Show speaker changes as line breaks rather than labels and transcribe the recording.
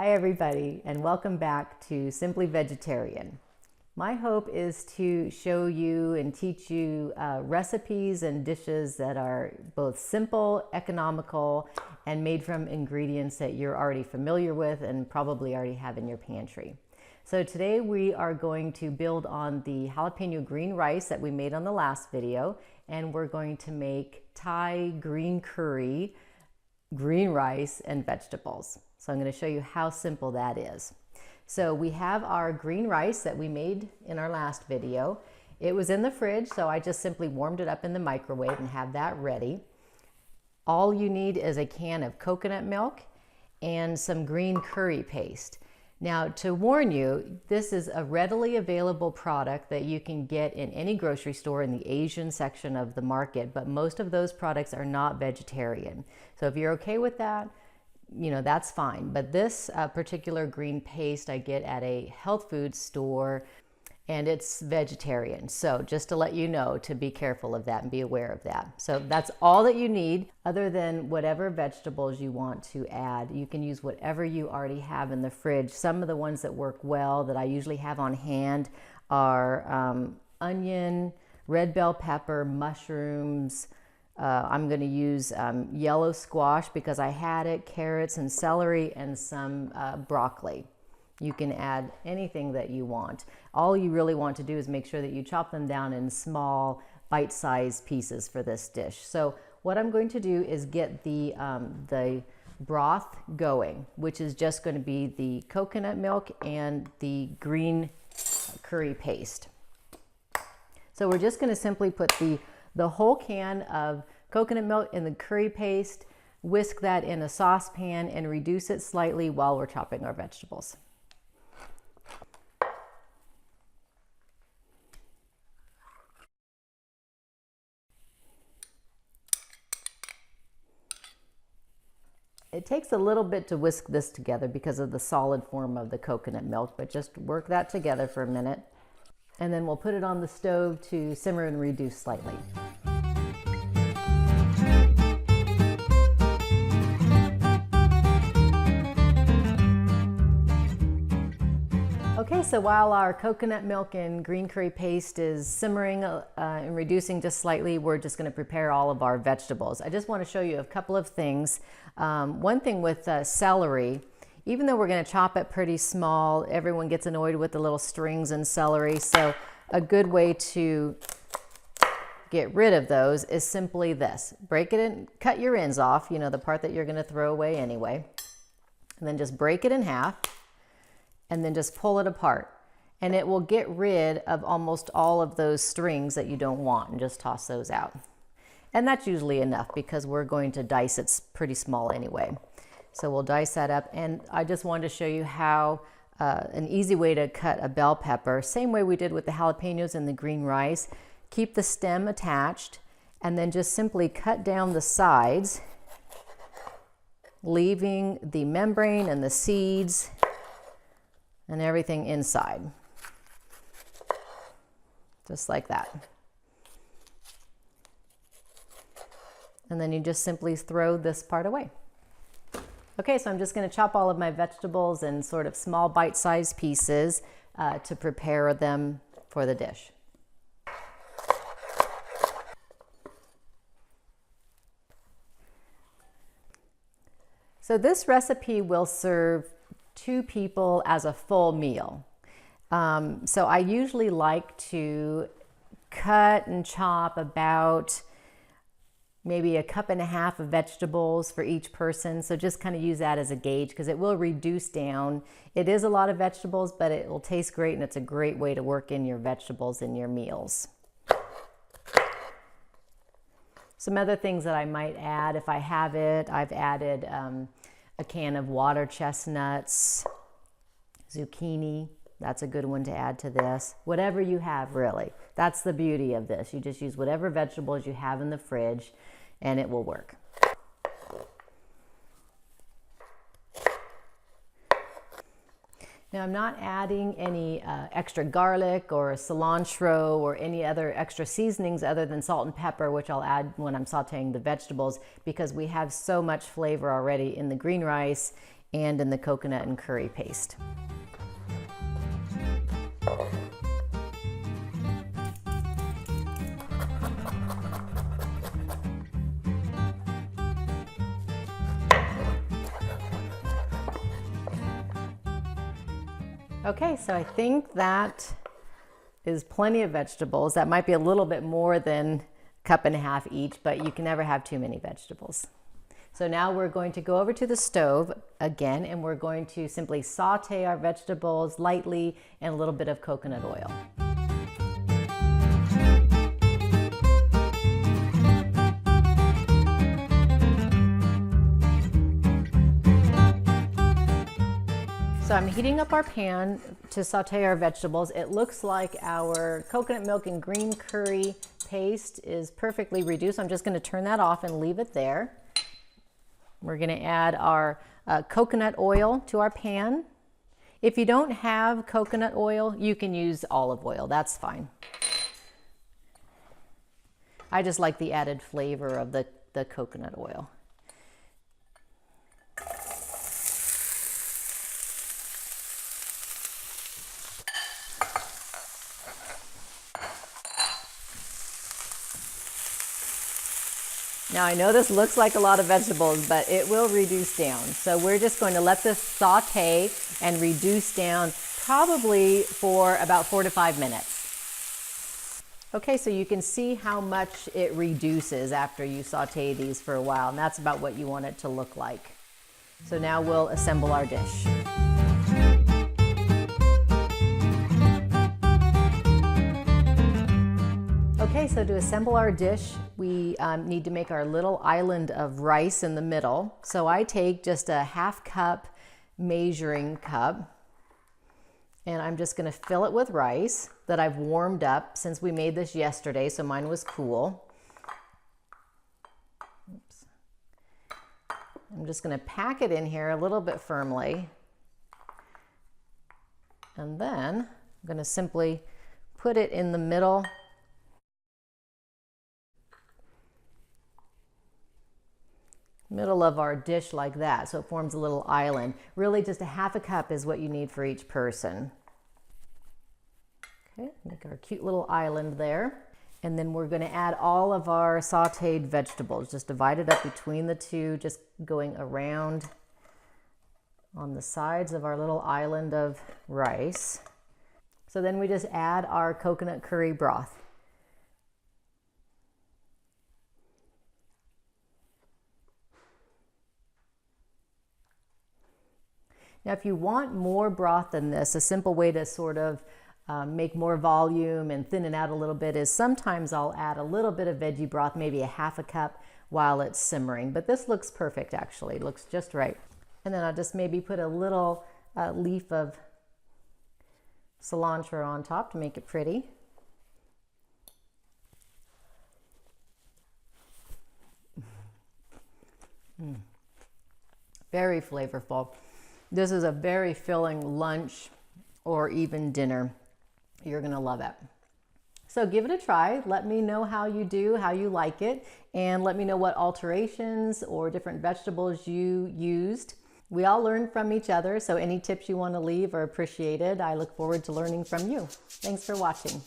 Hi everybody, and welcome back to Simply Vegetarian. My hope is to show you and teach you recipes and dishes that are both simple, economical, and made from ingredients that you're already familiar with and probably already have in your pantry. So today we are going to build on the jalapeno green rice that we made on the last video, and we're going to make Thai green curry, green rice, and vegetables. So I'm going to show you how simple that is. So we have our green rice that we made in our last video. It was in the fridge, so I just simply warmed it up in the microwave and have that ready. All you need is a can of coconut milk and some green curry paste. Now, to warn you, this is a readily available product that you can get in any grocery store in the Asian section of the market, but most of those products are not vegetarian. So if you're okay with that, that's fine. But this particular green paste I get at a health food store, and it's vegetarian. So just to let you know to be careful of that and be aware of that. So that's all that you need, other than whatever vegetables you want to add. You can use whatever you already have in the fridge. Some of the ones that work well that I usually have on hand are onion, red bell pepper, mushrooms. I'm going to use yellow squash because I had it, carrots and celery, and some broccoli. You can add anything that you want. All you really want to do is make sure that you chop them down in small bite-sized pieces for this dish. So what I'm going to do is get the broth going, which is just going to be the coconut milk and the green curry paste. So we're just going to simply put the whole can of coconut milk in the curry paste, whisk that in a saucepan, and reduce it slightly while we're chopping our vegetables. It takes a little bit to whisk this together because of the solid form of the coconut milk, but just work that together for a minute. And then we'll put it on the stove to simmer and reduce slightly. Okay, so while our coconut milk and green curry paste is simmering and reducing just slightly, we're just going to prepare all of our vegetables. I just want to show you a couple of things. One thing with celery, even though we're going to chop it pretty small, everyone gets annoyed with the little strings in celery. So a good way to get rid of those is simply this. Break it and cut your ends off, the part that you're going to throw away anyway. And then just break it in half and then just pull it apart. And it will get rid of almost all of those strings that you don't want, and just toss those out. And that's usually enough because we're going to dice it pretty small anyway. So we'll dice that up, and I just wanted to show you how an easy way to cut a bell pepper, same way we did with the jalapenos and the green rice. Keep the stem attached and then just simply cut down the sides, leaving the membrane and the seeds and everything inside. Just like that. And then you just simply throw this part away. Okay, so I'm just going to chop all of my vegetables in sort of small bite-sized pieces to prepare them for the dish. So this recipe will serve 2 people as a full meal. So I usually like to cut and chop about maybe 1.5 cups of vegetables for each person. So just kind of use that as a gauge because it will reduce down. It is a lot of vegetables, but it will taste great, and it's a great way to work in your vegetables in your meals. Some other things that I might add if I have it, I've added a can of water chestnuts, zucchini. That's a good one to add to this. Whatever you have, really. That's the beauty of this. You just use whatever vegetables you have in the fridge, and it will work. Now I'm not adding any extra garlic or cilantro or any other extra seasonings other than salt and pepper, which I'll add when I'm sauteing the vegetables, because we have so much flavor already in the green rice and in the coconut and curry paste. Okay, so I think that is plenty of vegetables. That might be a little bit more than a cup and a half each, but you can never have too many vegetables. So now we're going to go over to the stove again, and we're going to simply saute our vegetables lightly in a little bit of coconut oil. So I'm heating up our pan to saute our vegetables. It looks like our coconut milk and green curry paste is perfectly reduced. I'm just going to turn that off and leave it there. We're going to add our coconut oil to our pan. If you don't have coconut oil, you can use olive oil. That's fine. I just like the added flavor of the coconut oil. Now I know this looks like a lot of vegetables, but it will reduce down. So we're just going to let this saute and reduce down probably for about 4 to 5 minutes. Okay, so you can see how much it reduces after you saute these for a while, and that's about what you want it to look like. So now we'll assemble our dish. Okay, so to assemble our dish, we need to make our little island of rice in the middle. So I take just a ½ cup measuring cup, and I'm just going to fill it with rice that I've warmed up since we made this yesterday, so mine was cool. Oops. I'm just going to pack it in here a little bit firmly, and then I'm going to simply put it in the middle of our dish like that, so it forms a little island. Really just a ½ cup is what you need for each person. Okay, make our cute little island there. And then we're going to add all of our sauteed vegetables. Just divide it up between the two, just going around on the sides of our little island of rice. So then we just add our coconut curry broth. Now, if you want more broth than this, a simple way to sort of make more volume and thin it out a little bit is sometimes I'll add a little bit of veggie broth, maybe a ½ cup while it's simmering. But this looks perfect, actually. It looks just right. And then I'll just maybe put a little leaf of cilantro on top to make it pretty. Very flavorful. This is a very filling lunch or even dinner. You're gonna love it. So give it a try. Let me know how you do, how you like it, and let me know what alterations or different vegetables you used. We all learn from each other, so any tips you want to leave are appreciated. I look forward to learning from you. Thanks for watching.